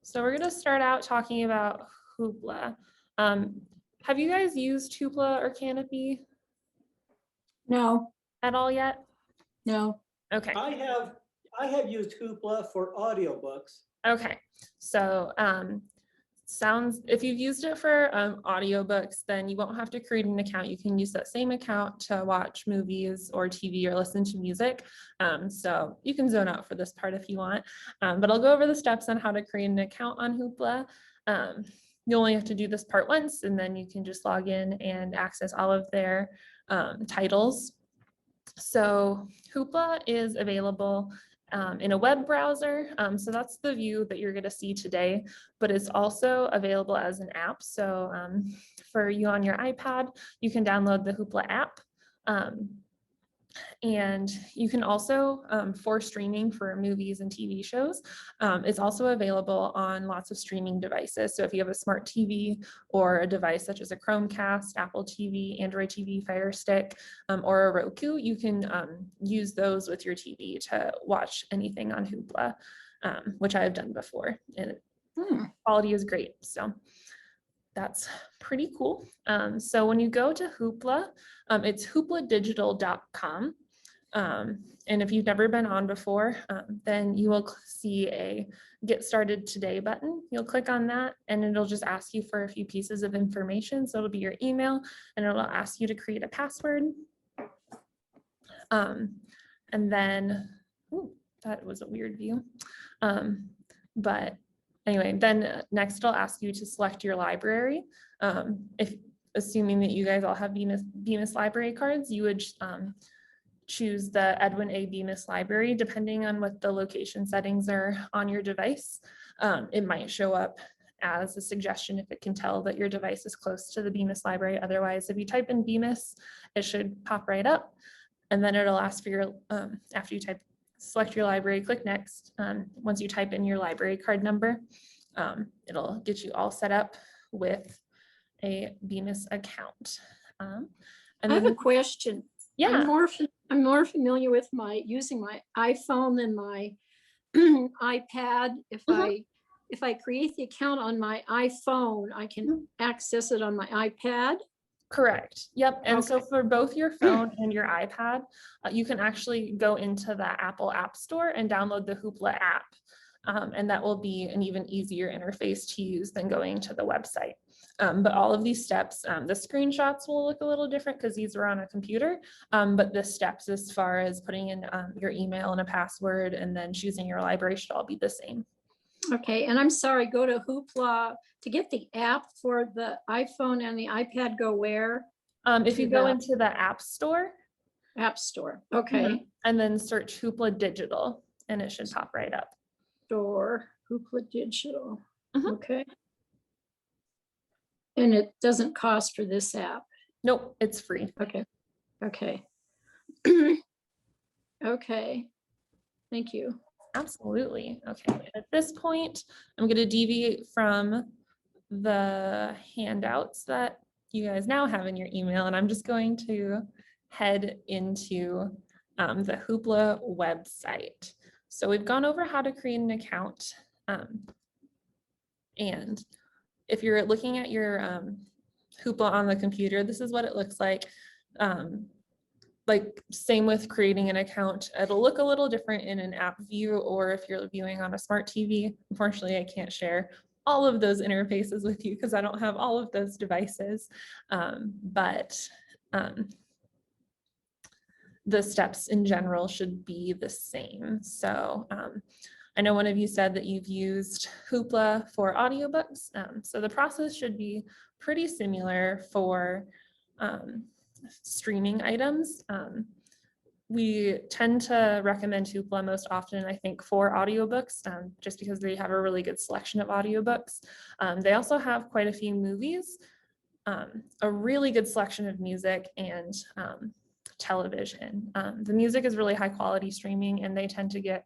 So we're going to start out talking about Hoopla. Have you guys used Hoopla or Canopy No, at all yet? no. Okay. I have used Hoopla for audiobooks. Okay. So if you've used it for audiobooks, then you won't have to create an account. You can use that same account to watch movies or TV or listen to music. So you can zone out for this part if you want. But I'll go over the steps on how to create an account on Hoopla. You only have to do this part once, and then you can just log in and access all of their titles. So Hoopla is available in a web browser. So that's the view that you're going to see today, but it's also available as an app. So for you on your iPad, you can download the Hoopla app. And you can also, for streaming for movies and TV shows, it's also available on lots of streaming devices. So if you have a smart TV or a device such as a Chromecast, Apple TV, Android TV, Fire Stick, or a Roku, you can use those with your TV to watch anything on Hoopla, which I have done before. And quality is great. So that's pretty cool. So when you go to Hoopla, it's hoopladigital.com. And if you've never been on before, then you will see a Get Started Today button. You'll click on that and it'll just ask you for a few pieces of information. So it'll be your email and it'll ask you to create a password. And then, that was a weird view. But anyway, then next it'll ask you to select your library. Assuming that you guys all have Bemis library cards, you would choose the Edwin A. Bemis library, depending on what the location settings are on your device. It might show up as a suggestion if it can tell that your device is close to the Bemis library. Otherwise, if you type in Bemis, it should pop right up. And then it'll ask for your, after you select your library, click next. Once you type in your library card number, it'll get you all set up with a Bemis account. And I have a question. Yeah. I'm more familiar with using my iPhone than my iPad. If I create the account on my iPhone, I can access it on my iPad. Correct. Yep. And Okay. so for both your phone and your iPad, you can actually go into the Apple App Store and download the Hoopla app. And that will be an even easier interface to use than going to the website. But all of these steps, the screenshots will look a little different because these are on a computer, but the steps as far as putting in your email and a password and then choosing your library should all be the same. Okay, and I'm sorry, go to Hoopla to get the app for the iPhone and the iPad. Go where? If you go into the App Store. App Store, okay. And then search Hoopla Digital and it should pop right up. Store, Hoopla Digital, okay. And it doesn't cost for this app? Nope, it's free. Okay, okay. Okay, thank you. Absolutely. Okay, at this point, I'm going to deviate from the handouts that you guys now have in your email, and I'm just going to head into the Hoopla website. So we've gone over how to create an account. And if you're looking at your Hoopla on the computer, this is what it looks like. Like same with creating an account, it'll look a little different in an app view or if you're viewing on a smart TV. Unfortunately, I can't share all of those interfaces with you because I don't have all of those devices. But the steps in general should be the same. So I know one of you said that you've used Hoopla for audiobooks. So the process should be pretty similar for streaming items. We tend to recommend Hoopla most often, I think, for audiobooks, just because they have a really good selection of audiobooks. They also have quite a few movies, a really good selection of music and television. The music is really high quality streaming and they tend to get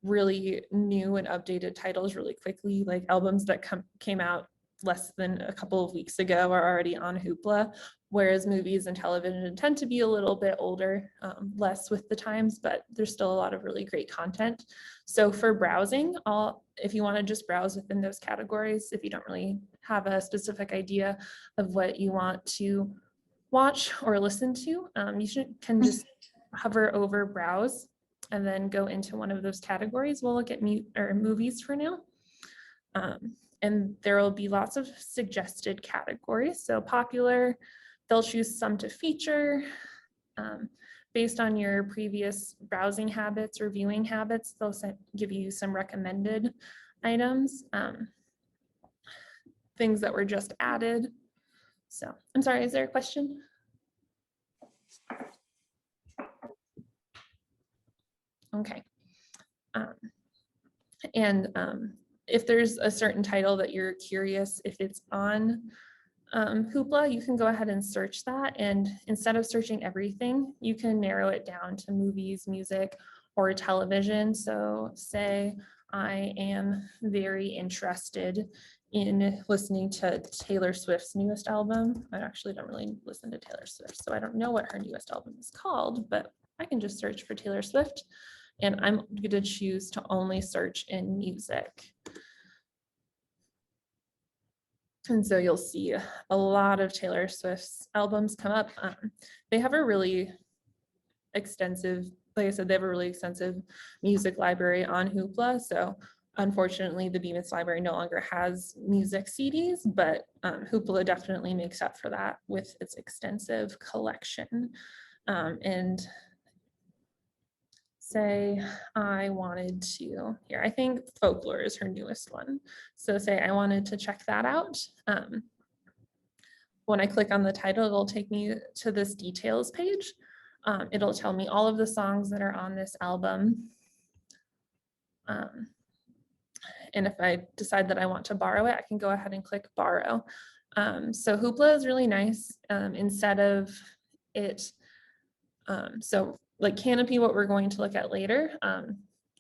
really new and updated titles really quickly, like albums that came out less than a couple of weeks ago are already on Hoopla, whereas movies and television tend to be a little bit older, less with the times, but there's still a lot of really great content. So for browsing, if you want to just browse within those categories, if you don't really have a specific idea of what you want to watch or listen to, you can just hover over browse and then go into one of those categories. We'll look at movies for now. And there will be lots of suggested categories. So popular, they'll choose some to feature. Based on your previous browsing habits or viewing habits, they'll give you some recommended items, things that were just added. So I'm sorry, is there a question? Okay. If there's a certain title that you're curious if it's on Hoopla, you can go ahead and search that. And instead of searching everything, you can narrow it down to movies, music, or television. So say I am very interested in listening to Taylor Swift's newest album. I actually don't really listen to Taylor Swift, so I don't know what her newest album is called, but I can just search for Taylor Swift. And I'm going to choose to only search in music. And so you'll see a lot of Taylor Swift's albums come up. They have a really extensive, like I said, they have a really extensive music library on Hoopla. So unfortunately, the Bemis library no longer has music CDs, but Hoopla definitely makes up for that with its extensive collection. And say I wanted to, here, I think Folklore is her newest one. So say I wanted to check that out. When I click on the title, it'll take me to this details page. It'll tell me all of the songs that are on this album. And if I decide that I want to borrow it, I can go ahead and click borrow. So Hoopla is really nice. Instead of it, so like Canopy, what we're going to look at later,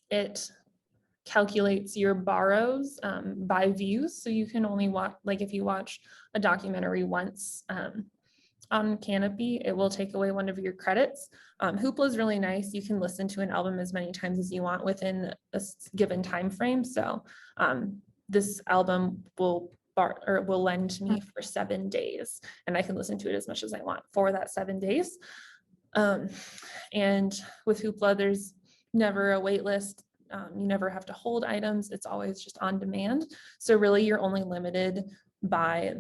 it calculates your borrows by views. So you can only watch, like if you watch a documentary once on Canopy, it will take away one of your credits. Hoopla is really nice. You can listen to an album as many times as you want within a given time frame. So this album will lend to me for 7 days, and I can listen to it as much as I want for that 7 days. And with Hoopla, there's never a wait list. You never have to hold items. It's always just on demand. So really you're only limited by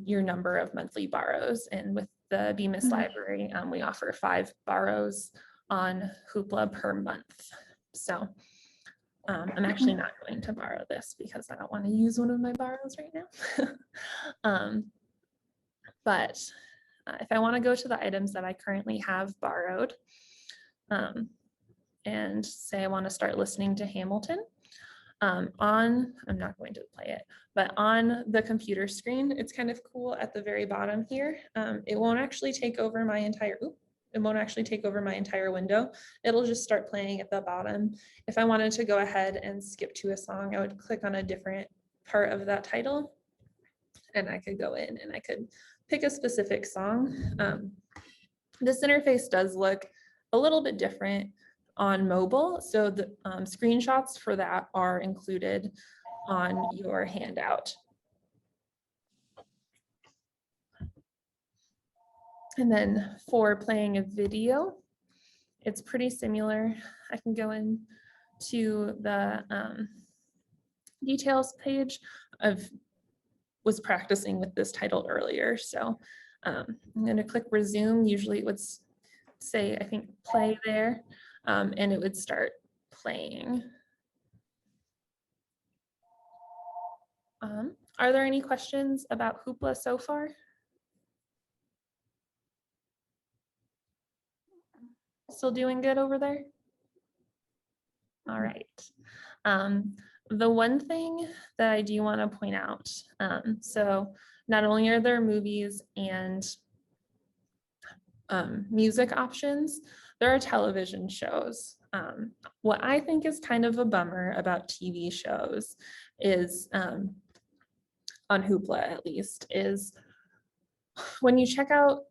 your number of monthly borrows. And with the Bemis library, we offer 5 borrows on Hoopla per month. So I'm actually not going to borrow this because I don't want to use one of my borrows right now. But if I want to go to the items that I currently have borrowed, and say I want to start listening to Hamilton, I'm not going to play it, but on the computer screen, it's kind of cool at the very bottom here. It won't actually take over my entire, window. It'll just start playing at the bottom. If I wanted to go ahead and skip to a song, I would click on a different part of that title, and I could go in and I could pick a specific song. This interface does look a little bit different on mobile. So the screenshots for that are included on your handout. And then for playing a video, it's pretty similar. I can go into the details page. I was practicing with this title earlier. So I'm gonna click resume. Usually it would say, I think, play there, and it would start playing. Are there any questions about Hoopla so far? Still doing good over there? All right. The one thing that I do want to point out, so not only are there movies and music options, there are television shows. What I think is kind of a bummer about TV shows is, on Hoopla at least, is when you check out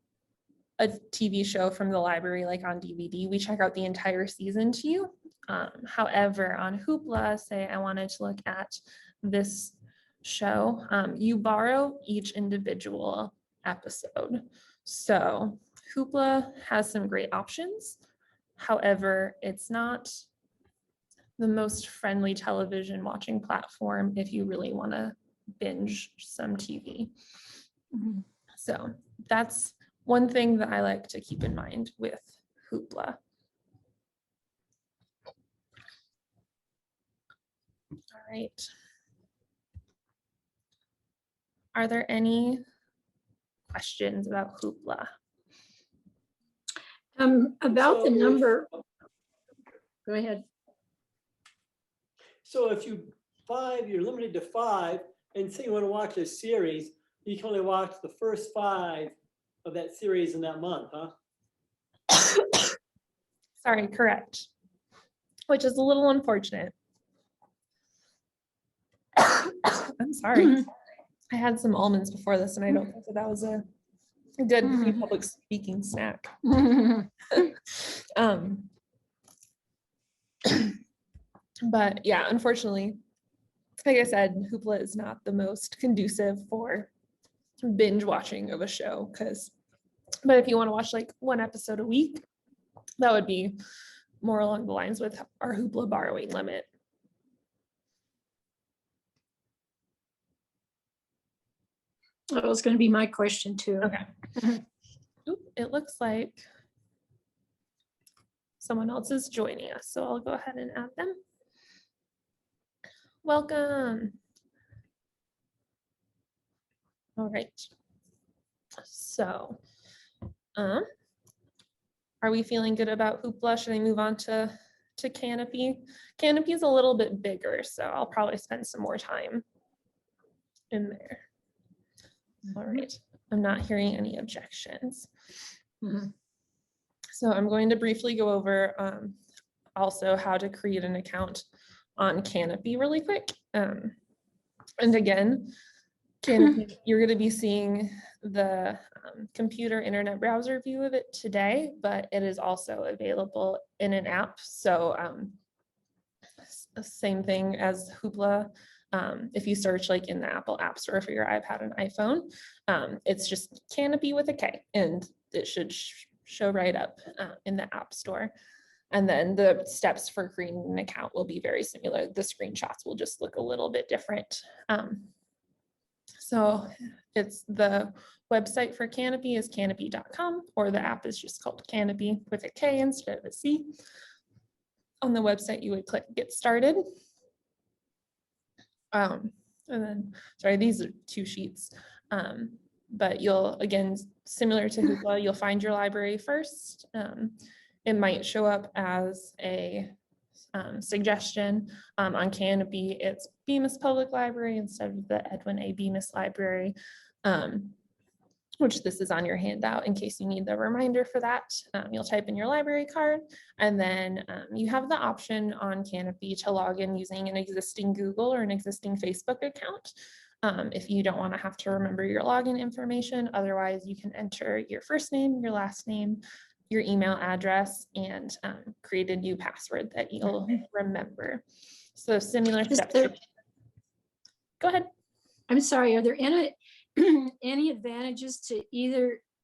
a TV show from the library, like on DVD, we check out the entire season to you. However, on Hoopla, say I wanted to look at this show, you borrow each individual episode. So Hoopla has some great options. However, it's not the most friendly television watching platform if you really want to binge some TV. Mhm. So that's one thing that I like to keep in mind with Hoopla. All right. Are there any questions about Hoopla? About the So if- number, go ahead. So if you're limited to 5, and say you want to watch a series, you can only watch the first 5 of that series in that month, huh? Sorry, correct. Which is a little unfortunate. I'm sorry. I had some almonds before this and I don't think that was a good public speaking snack. But yeah, unfortunately, like I said, Hoopla is not the most conducive for binge watching of a show but if you want to watch like one episode a week, that would be more along the lines with our Hoopla borrowing limit. That was going to be my question too. Okay. Oop, it looks like someone else is joining us, so I'll go ahead and add them. Welcome. All right. So, are we feeling good about Hoopla? Should I move on to Canopy? Canopy is a little bit bigger, so I'll probably spend some more time in there. All right. I'm not hearing any objections. Mhm. So I'm going to briefly go over also how to create an account on Canopy really quick. And again, Canopy, you're going to be seeing the computer internet browser view of it today, but it is also available in an app. So same thing as Hoopla. If you search like in the Apple App Store for your iPad and iPhone, it's just Canopy with a K, and it should show right up in the App Store. And then the steps for creating an account will be very similar. The screenshots will just look a little bit different. So it's the website for Canopy is canopy.com, or the app is just called Canopy with a K instead of a C. On the website, you would click Get Started. And then, sorry, these are 2 sheets. But you'll, again, similar to Hoopla, you'll find your library first. It might show up as a suggestion. On Canopy, it's Bemis Public Library instead of the Edwin A. Bemis Library, which this is on your handout in case you need the reminder for that. You'll type in your library card, and then you have the option on Canopy to log in using an existing Google or an existing Facebook account. If you don't want to have to remember your login information, otherwise you can enter your first name, your last name, your email address, and create a new password that you'll remember. So similar steps. Go ahead. I'm sorry, are there any advantages to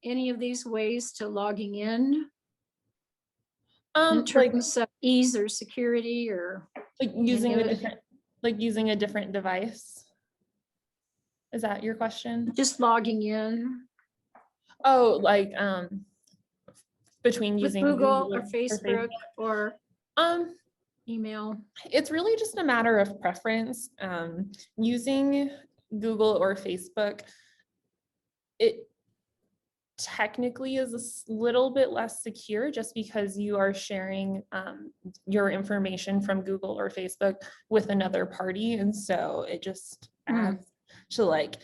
any of these ways to logging in terms of ease or security, or like using a different device? Is that your question? just logging in? Oh, like between using Google or Facebook or email? It's really just a matter of preference. Using Google or Facebook, it technically is a little bit less secure just because you are sharing your information from Google or Facebook with another party. And so it just adds to, like,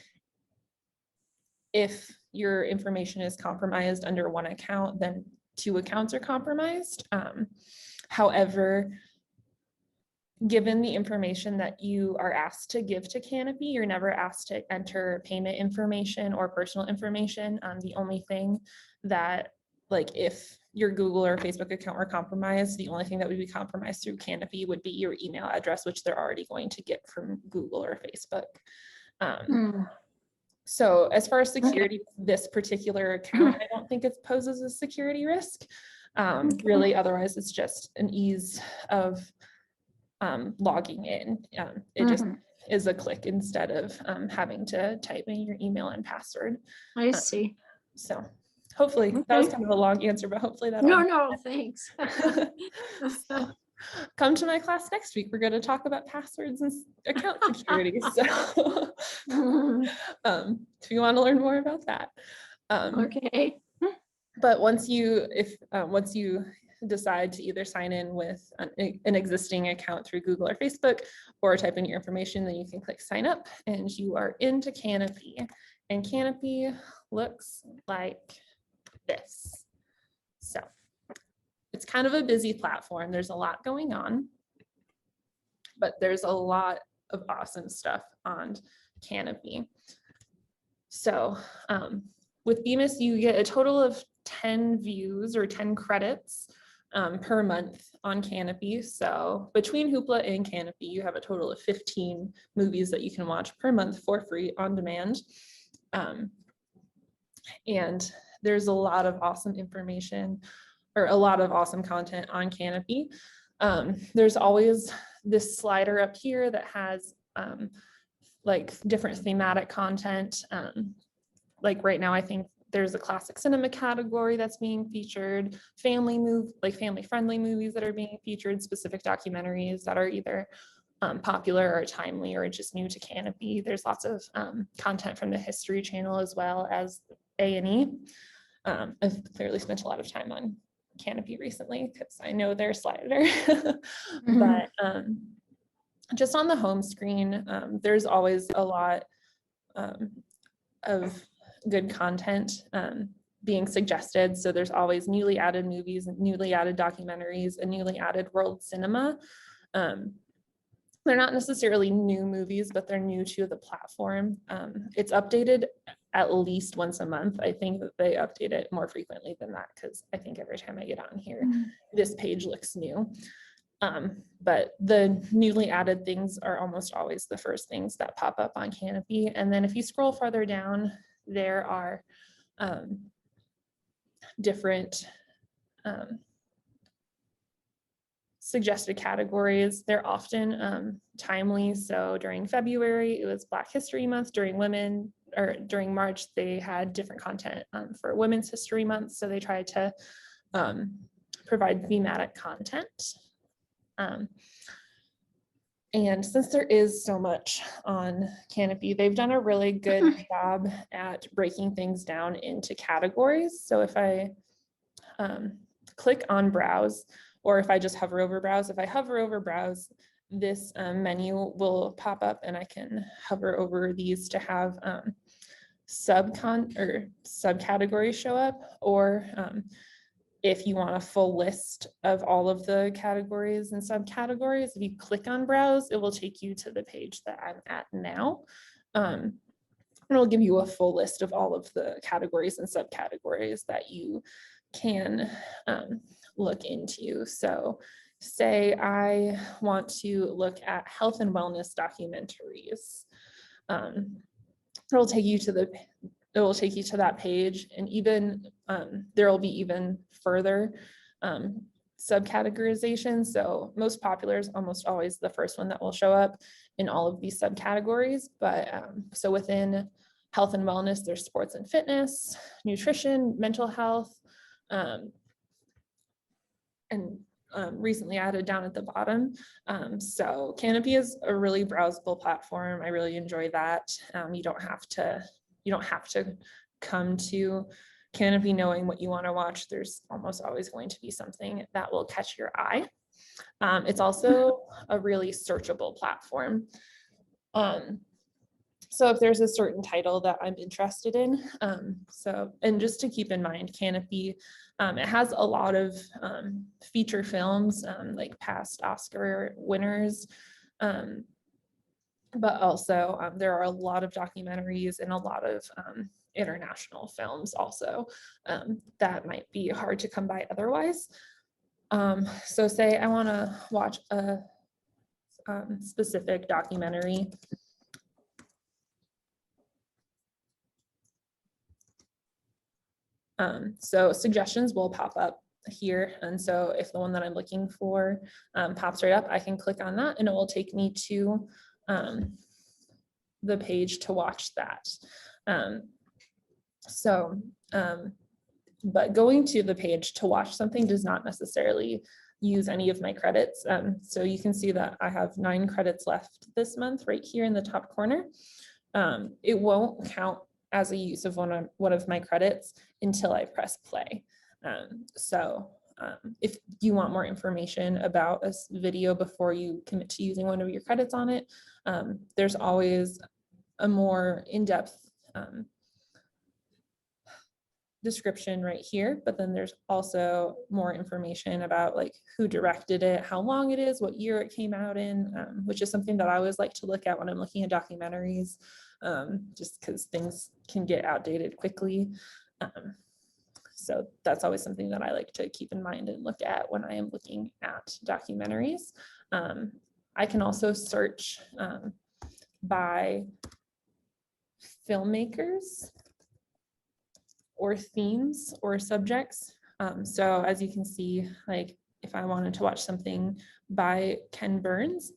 if your information is compromised under one account, then 2 accounts are compromised. However, given the information that you are asked to give to Canopy, you're never asked to enter payment information or personal information. The only thing that, like, if your Google or Facebook account were compromised, the only thing that would be compromised through Canopy would be your email address, which they're already going to get from Google or Facebook. So as far as security, this particular account, I don't think it poses a security risk. Really, otherwise it's just an ease of logging in. It just is a click instead of having to type in your email and password. I see. So hopefully that was kind of a long answer, but hopefully that. No, thanks. So, come to my class next week. We're going to talk about passwords and account security. So if you want to learn more about that. Okay. But once you decide to either sign in with an existing account through Google or Facebook, or type in your information, then you can click sign up and you are into Canopy. And Canopy looks like this. So it's kind of a busy platform. There's a lot going on, but there's a lot of awesome stuff on Canopy. So with Bemis, you get a total of 10 views or 10 credits per month on Canopy. So between Hoopla and Canopy, you have a total of 15 movies that you can watch per month for free on demand. And there's a lot of awesome information or a lot of awesome content on Canopy. There's always this slider up here that has like different thematic content. Like right now, I think there's a classic cinema category that's being featured, family-friendly movies that are being featured, specific documentaries that are either popular or timely or just new to Canopy. There's lots of content from the History Channel as well as A&E. I've clearly spent a lot of time on Canopy recently because I know their slider. But just on the home screen, there's always a lot of good content being suggested. So there's always newly added movies, newly added documentaries, and newly added world cinema. They're not necessarily new movies, but they're new to the platform. It's updated at least once a month. I think that they update it more frequently than that because I think every time I get on here, this page looks new. But the newly added things are almost always the first things that pop up on Canopy. And then if you scroll farther down, there are different suggested categories. They're often timely. So during February, it was Black History Month. During March, they had different content for Women's History Month. So they tried to provide thematic content. And since there is so much on Canopy, they've done a really good job at breaking things down into categories. So if I click on browse, or if I just hover over browse, if I hover over browse, this menu will pop up and I can hover over these to have subcategories show up, or if you want a full list of all of the categories and subcategories, if you click on browse, it will take you to the page that I'm at now. And it'll give you a full list of all of the categories and subcategories that you can look into. So say I want to look at health and wellness documentaries. It'll take you to that page, and even there will be even further subcategorization. So most popular is almost always the first one that will show up in all of these subcategories. But so within health and wellness, there's sports and fitness, nutrition, mental health, and recently added down at the bottom. So Canopy is a really browsable platform. I really enjoy that. You don't have to come to Canopy knowing what you want to watch. There's almost always going to be something that will catch your eye. It's also a really searchable platform. So if there's a certain title that I'm interested in, and just to keep in mind, Canopy, it has a lot of feature films, like past Oscar winners, but also there are a lot of documentaries and a lot of international films also that might be hard to come by otherwise. So say I want to watch a specific documentary. So suggestions will pop up here. And so if the one that I'm looking for pops right up, I can click on that and it will take me to the page to watch that. But going to the page to watch something does not necessarily use any of my credits. So you can see that I have 9 credits left this month right here in the top corner. It won't count as a use of one of my credits until I press play. If you want more information about a video before you commit to using one of your credits on it, there's always a more in-depth description right here, but then there's also more information about like who directed it, how long it is, what year it came out in, which is something that I always like to look at when I'm looking at documentaries, just because things can get outdated quickly. So that's always something that I like to keep in mind and look at when I am looking at documentaries. I can also search by filmmakers or themes or subjects. So as you can see, like if I wanted to watch something by Ken Burns,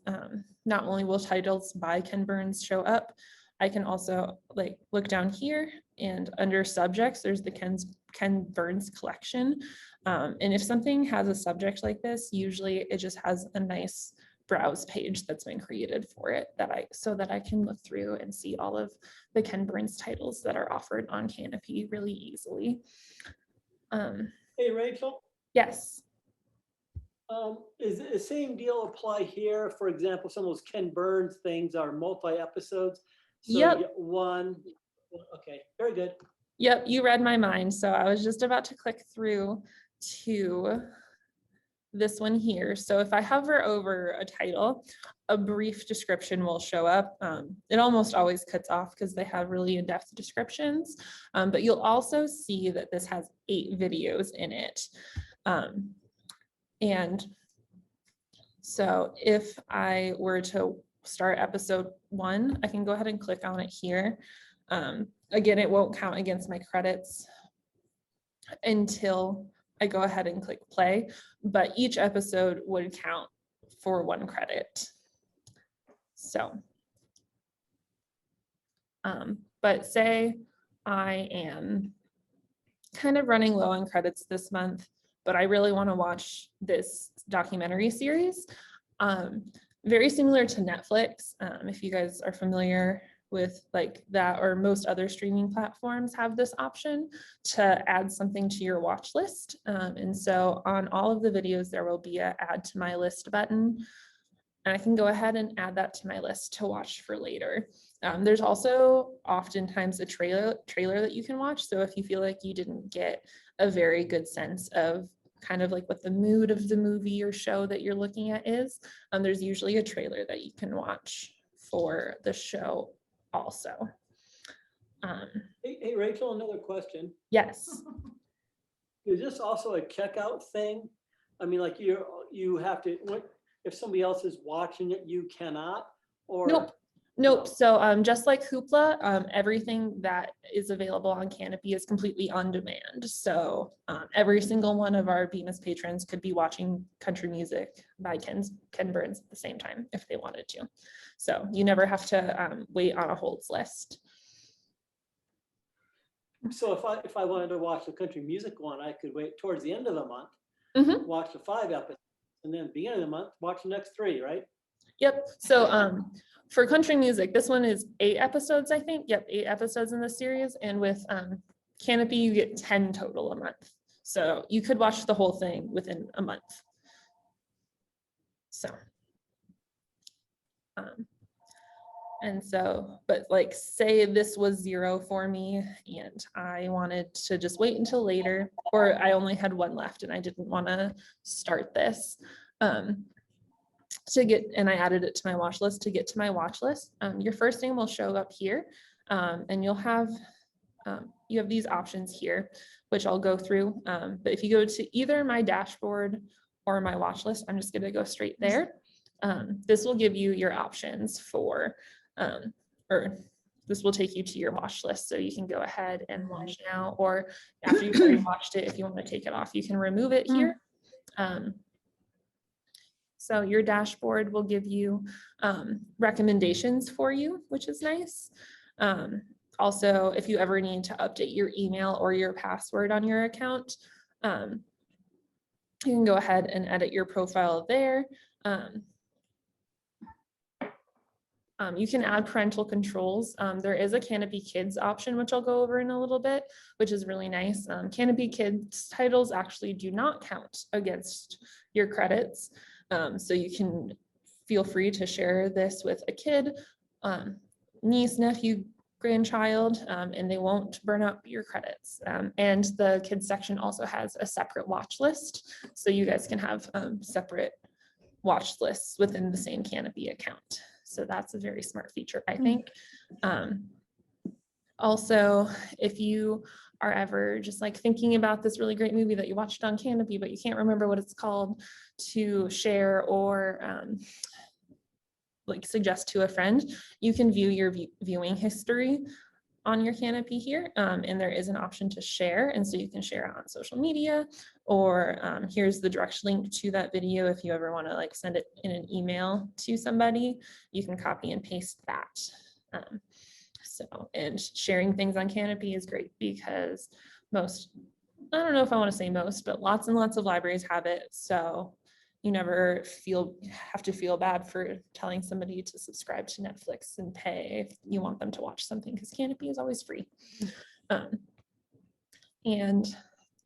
not only will titles by Ken Burns show up, I can also like look down here and under subjects, there's the Ken Burns collection. And if something has a subject like this, usually it just has a nice browse page that's been created for it so that I can look through and see all of the Ken Burns titles that are offered on Canopy really easily. Hey, Rachel. Yes. Is the same deal apply here? For example, some of those Ken Burns things are multi-episodes. So Yep. you get one. Okay, very good. Yep, you read my mind. So I was just about to click through to this one here. So if I hover over a title, a brief description will show up. It almost always cuts off because they have really in-depth descriptions, but you'll also see that this has 8 videos in it. And so if I were to start episode 1, I can go ahead and click on it here. Again, it won't count against my credits until I go ahead and click play, but each episode would count for 1 credit. So, but say I am kind of running low on credits this month, but I really want to watch this documentary series. Very similar to Netflix, if you guys are familiar with like that, or most other streaming platforms have this option to add something to your watch list. And so on all of the videos, there will be an add to my list button. And I can go ahead and add that to my list to watch for later. There's also oftentimes a trailer that you can watch. So if you feel like you didn't get a very good sense of kind of like what the mood of the movie or show that you're looking at is, there's usually a trailer that you can watch for the show also. Hey, Rachel, another question. Yes. Is this also a checkout thing? I mean, like you have to, if somebody else is watching it, you cannot? Or Nope. No. So just like Hoopla, everything that is available on Canopy is completely on demand. So every single one of our Bemis patrons could be watching country music by Ken Burns at the same time if they wanted to. So you never have to wait on a holds list. So if I wanted to watch the country music one, I could wait towards the end of the month, watch the 5 episodes, and then at the beginning of the month, watch the next 3, right? Yep. So for country music, this one is 8 episodes, I think. Yep, 8 episodes in the series. And with Canopy, you get 10 total a month. So you could watch the whole thing within a month. So. And so, but like say this was 0 for me and I wanted to just wait until later, or I only had 1 left and I didn't want to start this. And I added it to my watch list. To get to my watch list, your first name will show up here, and you have these options here, which I'll go through. But if you go to either my dashboard or my watch list, I'm just going to go straight there. This will give you your options for, or this will take you to your watch list. So you can go ahead and watch now, or after you've already watched it, if you want to take it off, you can remove it here. So your dashboard will give you recommendations for you, which is nice. Also, if you ever need to update your email or your password on your account, you can go ahead and edit your profile there. You can add parental controls. There is a Canopy Kids option, which I'll go over in a little bit, which is really nice. Canopy Kids titles actually do not count against your credits. So you can feel free to share this with a kid, niece, nephew, grandchild, and they won't burn up your credits. And the kids section also has a separate watch list. So you guys can have separate watch lists within the same Canopy account. So that's a very smart feature, I think. Also, if you are ever just like thinking about this really great movie that you watched on Canopy, but you can't remember what it's called, to share or like suggest to a friend, you can view your viewing history on your Canopy here, and there is an option to share, and so you can share it on social media, or here's the direct link to that video. If you ever want to like send it in an email to somebody, you can copy and paste that. And sharing things on Canopy is great because I don't know if I want to say most, but lots and lots of libraries have it. So you never have to feel bad for telling somebody to subscribe to Netflix and pay if you want them to watch something, because Canopy is always free. And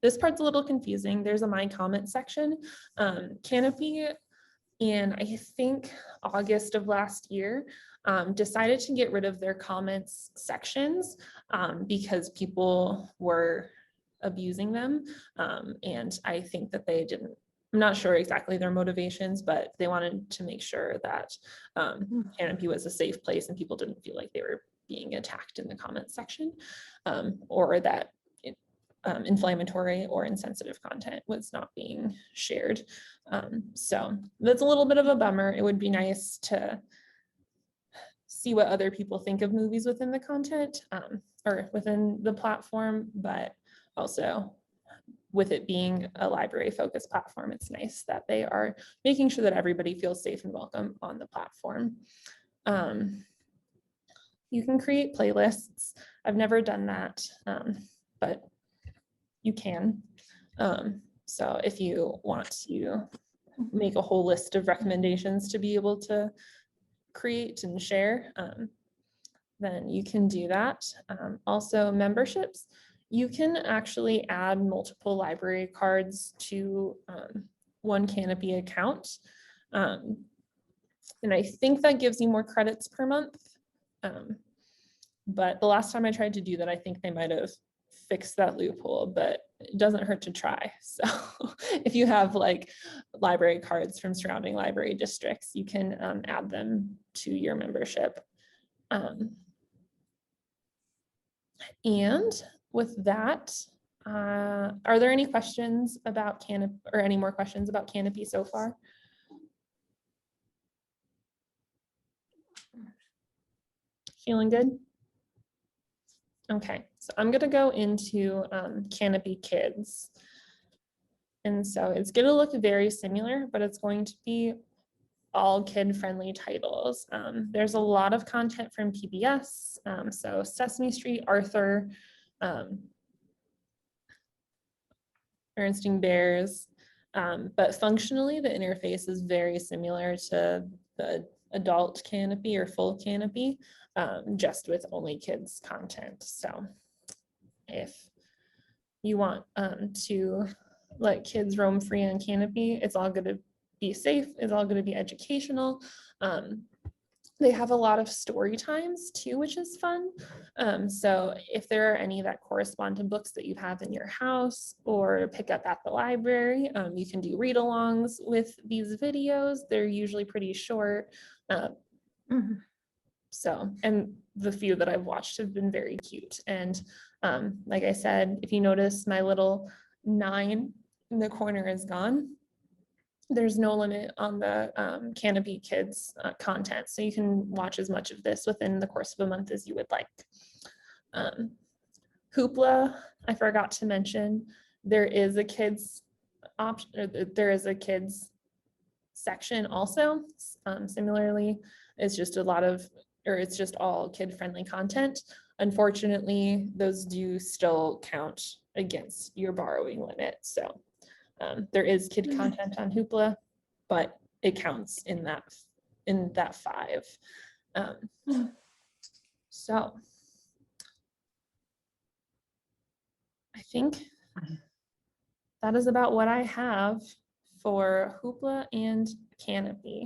this part's a little confusing. There's a My Comment section. Canopy, in I think August of last year, decided to get rid of their comments sections because people were abusing them. And I think that I'm not sure exactly their motivations, but they wanted to make sure that Canopy was a safe place and people didn't feel like they were being attacked in the comments section, or that inflammatory or insensitive content was not being shared. So that's a little bit of a bummer. It would be nice to see what other people think of movies within the content or within the platform, but also with it being a library focused platform, it's nice that they are making sure that everybody feels safe and welcome on the platform. You can create playlists. I've never done that, but you can. So if you want to make a whole list of recommendations to be able to create and share, then you can do that. Also, memberships. You can actually add multiple library cards to one Canopy account. And I think that gives you more credits per month. But the last time I tried to do that, I think they might have fixed that loophole, but it doesn't hurt to try. So if you have like library cards from surrounding library districts, you can add them to your membership. And with that, are there any questions about Canopy or any more questions about Canopy so far? Feeling good? Okay, so I'm gonna go into Canopy Kids. And so it's gonna look very similar, but it's going to be all kid-friendly titles. There's a lot of content from PBS, so Sesame Street, Arthur, Ernest Bears, but functionally the interface is very similar to the adult Canopy or full Canopy, just with only kids content. So if you want to let kids roam free on Canopy, it's all going to be safe, it's all going to be educational. They have a lot of story times too, which is fun. So if there are any that correspond to books that you have in your house or pick up at the library, you can do read-alongs with these videos. They're usually pretty short. So, and the few that I've watched have been very cute. And like I said, if you notice my little 9 in the corner is gone, there's no limit on the Canopy Kids content. So you can watch as much of this within the course of a month as you would like. Hoopla, I forgot to mention, there is a kids option, there is a kids section also. Similarly, it's just a lot of, or it's just all kid-friendly content. Unfortunately, those do still count against your borrowing limit. So there is kid content on Hoopla, but it counts in that 5. So I think that is about what I have for Hoopla and Canopy.